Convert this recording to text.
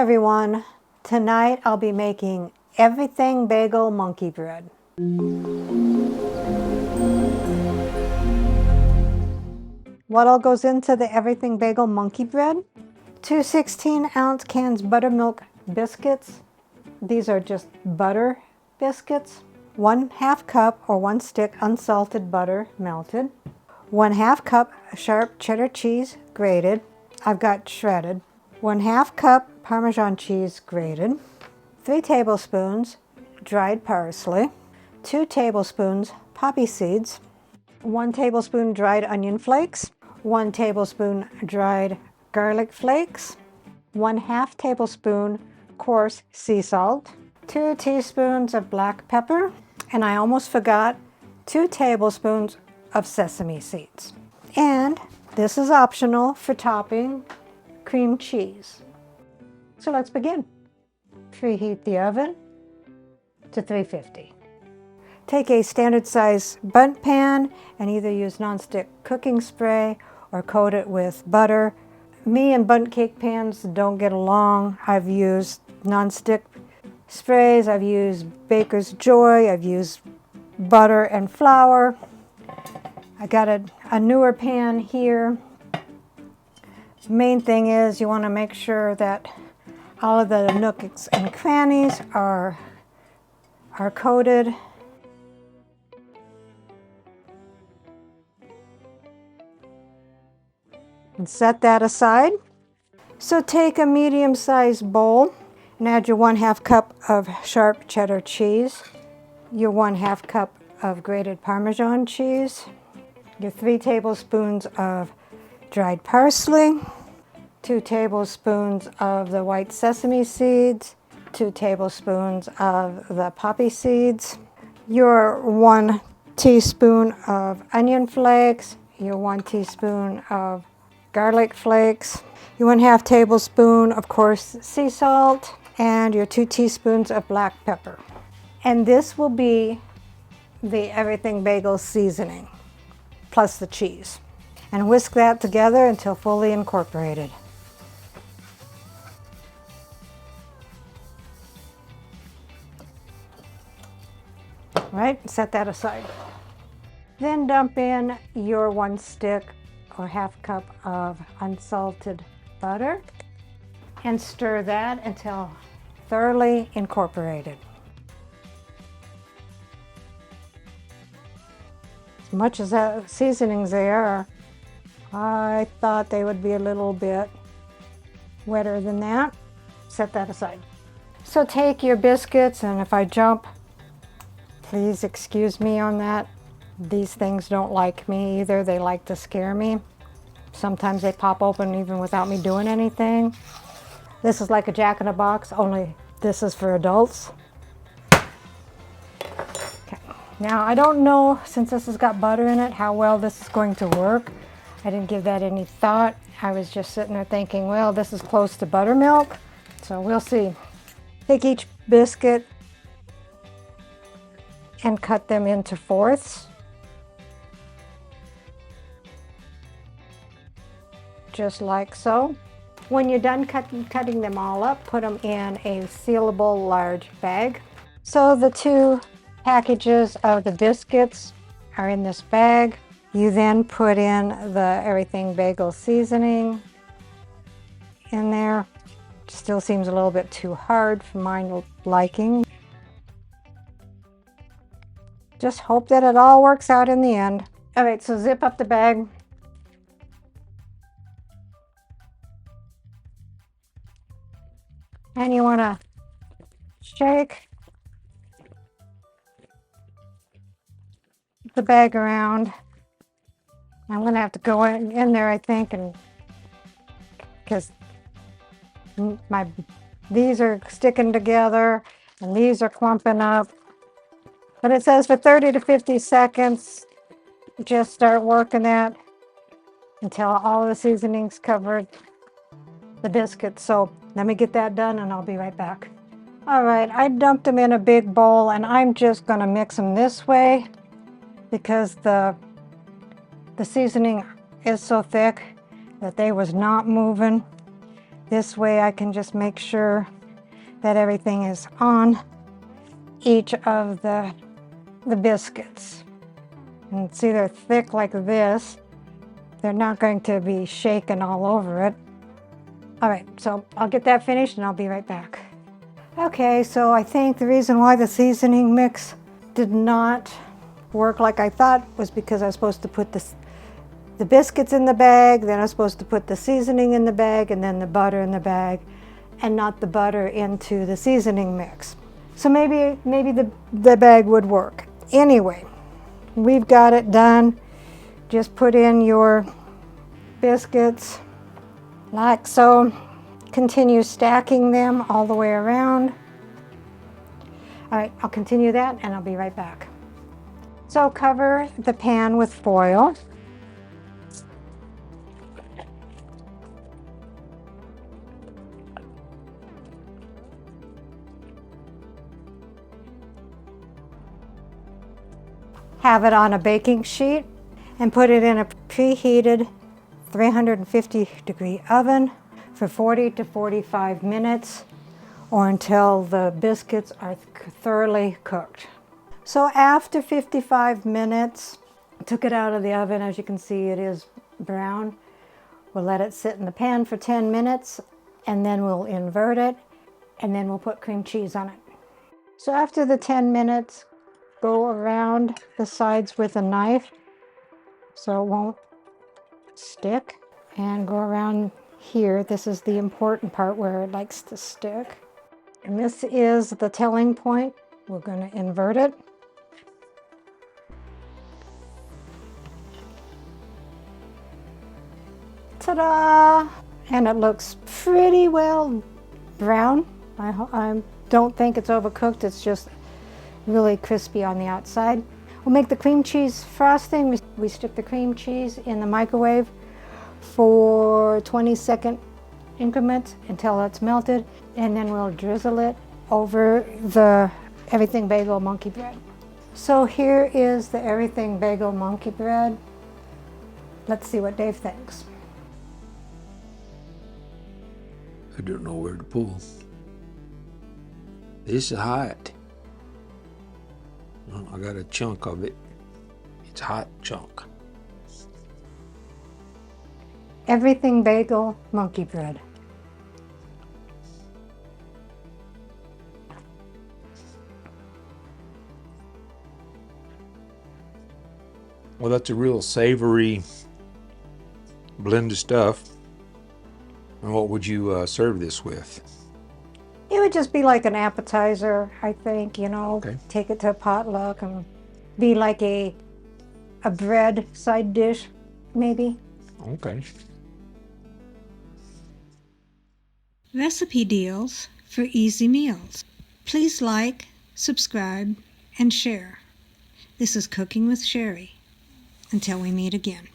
everyone. Tonight I'll be making everything bagel monkey bread. What all goes into the everything bagel monkey bread? 2 16-ounce cans buttermilk biscuits. These are just butter biscuits. 1/2 cup or 1 stick unsalted butter melted. 1/2 cup sharp cheddar cheese grated. I've got shredded. 1/2 cup Parmesan cheese grated. 3 tablespoons dried parsley. 2 tablespoons poppy seeds. 1 tablespoon dried onion flakes. 1 tablespoon dried garlic flakes. 1/2 tablespoon coarse sea salt. 2 teaspoons of black pepper. And I almost forgot 2 tablespoons of sesame seeds. And this is optional for topping cream cheese. So let's begin. Preheat the oven to 350. Take a standard size bundt pan and either use nonstick cooking spray or coat it with butter. Me and bundt cake pans don't get along. I've used nonstick sprays, I've used Baker's Joy, I've used butter and flour. I got a newer pan here. The main thing is you want to make sure that all of the nooks and crannies are coated. And set that aside. So take a medium-sized bowl and add your 1/2 cup of sharp cheddar cheese, your 1/2 cup of grated Parmesan cheese, your 3 tablespoons of dried parsley, 2 tablespoons of the white sesame seeds, 2 tablespoons of the poppy seeds, your 1 teaspoon of onion flakes, your 1 teaspoon of garlic flakes, your 1/2 tablespoon of coarse sea salt, and your 2 teaspoons of black pepper. And this will be the everything bagel seasoning, plus the cheese. And whisk that together until fully incorporated. All right, set that aside. Then dump in your 1 stick or 1/2 cup of unsalted butter and stir that until thoroughly incorporated. As much as the seasonings there, I thought they would be a little bit wetter than that. Set that aside. So take your biscuits, and if I jump, please excuse me on that. These things don't like me either. They like to scare me. Sometimes they pop open even without me doing anything. This is like a Jack in a Box, only this is for adults. Okay. Now I don't know, since this has got butter in it, how well this is going to work. I didn't give that any thought. I was just sitting there thinking, well, this is close to buttermilk, so we'll see. Take each biscuit and cut them into fourths. Just like so. When you're done cutting them all up, put them in a sealable large bag. So the 2 packages of the biscuits are in this bag. You then put in the everything bagel seasoning in there. Still seems a little bit too hard for my liking. Just hope that it all works out in the end. All right, so zip up the bag. And you want to shake the bag around. I'm going to have to go in there, I think, and because these are sticking together and these are clumping up. But it says for 30 to 50 seconds, just start working that until all the seasonings covered the biscuits. So let me get that done and I'll be right back. All right, I dumped them in a big bowl and I'm just gonna mix them this way because the seasoning is so thick that they was not moving. This way I can just make sure that everything is on each of the biscuits. And see, they're thick like this. They're not going to be shaken all over it. All right, so I'll get that finished and I'll be right back. Okay, so I think the reason why the seasoning mix did not work like I thought was because I was supposed to put the biscuits in the bag, then I was supposed to put the seasoning in the bag, and then the butter in the bag, and not the butter into the seasoning mix. So maybe the bag would work. Anyway, we've got it done. Just put in your biscuits like so. Continue stacking them all the way around. All right, I'll continue that and I'll be right back. So cover the pan with foil. Have it on a baking sheet and put it in a preheated 350-degree oven for 40 to 45 minutes or until the biscuits are thoroughly cooked. So after 55 minutes, I took it out of the oven. As you can see, it is brown. We'll let it sit in the pan for 10 minutes and then we'll invert it and then we'll put cream cheese on it. So after the 10 minutes, go around the sides with a knife so it won't stick, and go around here. This is the important part where it likes to stick. And this is the telling point. We're going to invert it. Ta-da! And it looks pretty well brown. I don't think it's overcooked. It's just really crispy on the outside. We'll make the cream cheese frosting. We stick the cream cheese in the microwave for 20-second increments until it's melted, and then we'll drizzle it over the Everything Bagel Monkey Bread. So here is the Everything Bagel Monkey Bread. Let's see what Dave thinks. I don't know where to pull. This is hot. I got a chunk of it. It's a hot chunk. Everything Bagel Monkey Bread. Well, that's a real savory blend of stuff. And what would you serve this with? It would just be like an appetizer, I think, you know. Okay. Take it to a potluck and be like a bread side dish, maybe. Okay. Recipe deals for easy meals. Please like, subscribe, and share. This is Cooking with Sherry. Until we meet again.